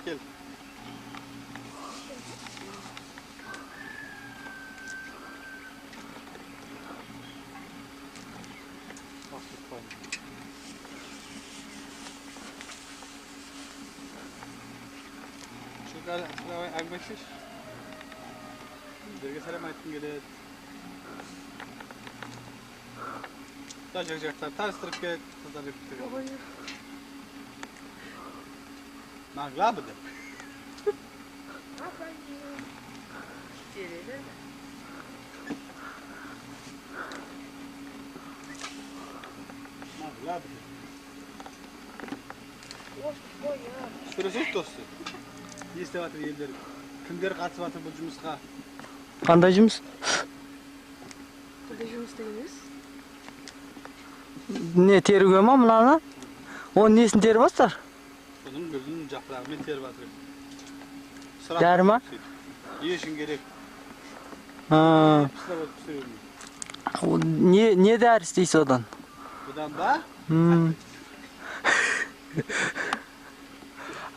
Gel. Şurada agmeşiş. Derge selam aytın geledi. Taşacaklar, tarstırıp geledi. Magla bıdı. Magla bıdı. Süresiz dostu. Естіватыр елдер. Кімдер қатысып жатыр бұл жұмысқа? Қандай жұмыс? Қандай жұмыс дегеніңіз? Не теруге ма мынаны? Оның несін теріп жатсыздар? Бұның гүлін жапырағымен теріп жатыр. Дәрі ма? Ешін керек. Не дәрі істейсіз одан? Бұдан ба?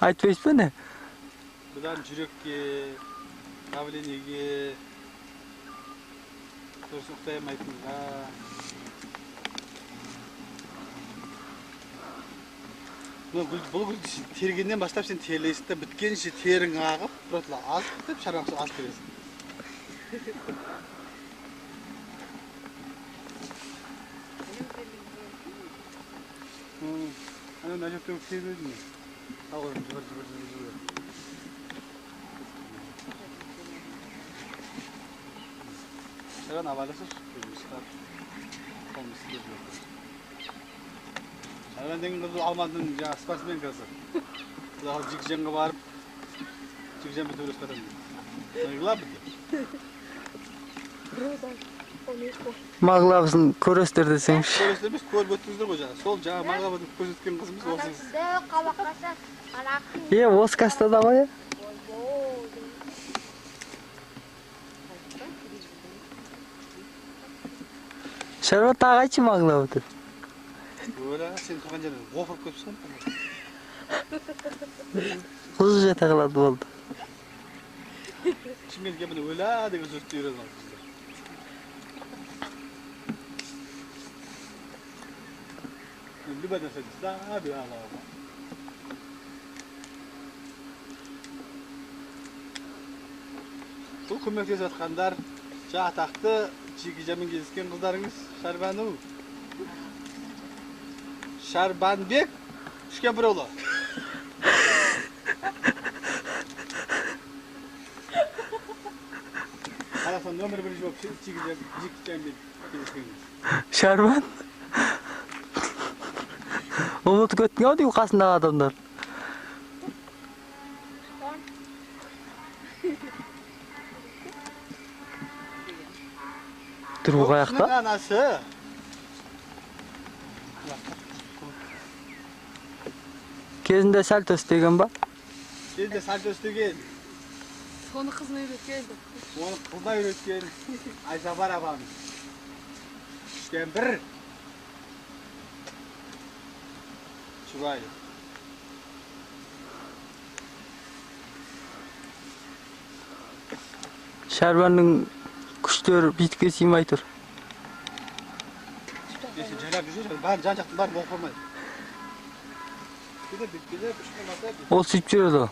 Айтпайсыз ба не? Бұдан жүрекке, давлениеге, дұрыс ұйықтай алмайтынға. Бұл гүлді тергеннен бастап сен терлейсің де біткенше терің ағып, біротыла азып деп шаруаңсы азып бересің. Ана нәжеттегі келіп өдің ме? Ағырым жыбыр. Şaran havalası tutmuşlar. Olmuş diyor. Şaran dengin kızı almadın ya sportsmen kızı. Daha Cikjen'e varıp Cikjen bir turist kadın. Neyla bitti. Mağlabısın köröstер desеңші. Köröstер biz kör götürüzdür koca. Sol cağı mağlabıdık көрсеткен kızımız olsunuz. Осы кастада ғой. Шаруа тағы айтшы мағлап отыр. Öyle sen тұрған жерден оқырып көпсің. Құз жата қалады болды. Шымкентке міне öyle деген сөзді үйреніп алдық. Любая нәрсе да бияла. Бұл көмектесіп жатқандар атақты Cikjen'мен кездескен қыздарыңыз Шарбанбек Үшкемпірұлы. Қарасан нөмір бірінші болып Cikjen'мен кездескеніңіз. Шарбан? Ұмытып кеткен ау деймін қасындағы адамдар. Тұру қаяқта? Анасы. Кезінде сәл төстеген ба? Кезінде сәл төстеген. Соны қызына үйреткен. Оны қызына үйреткен Айсапар апамыз. Үшкемпір. Шубайлы. Шарбанның күштері битке сыймай тұр. Жайлап жүрсе, жан-жақтың бәрін оқырмайды. Ол сөйтіп жүреді.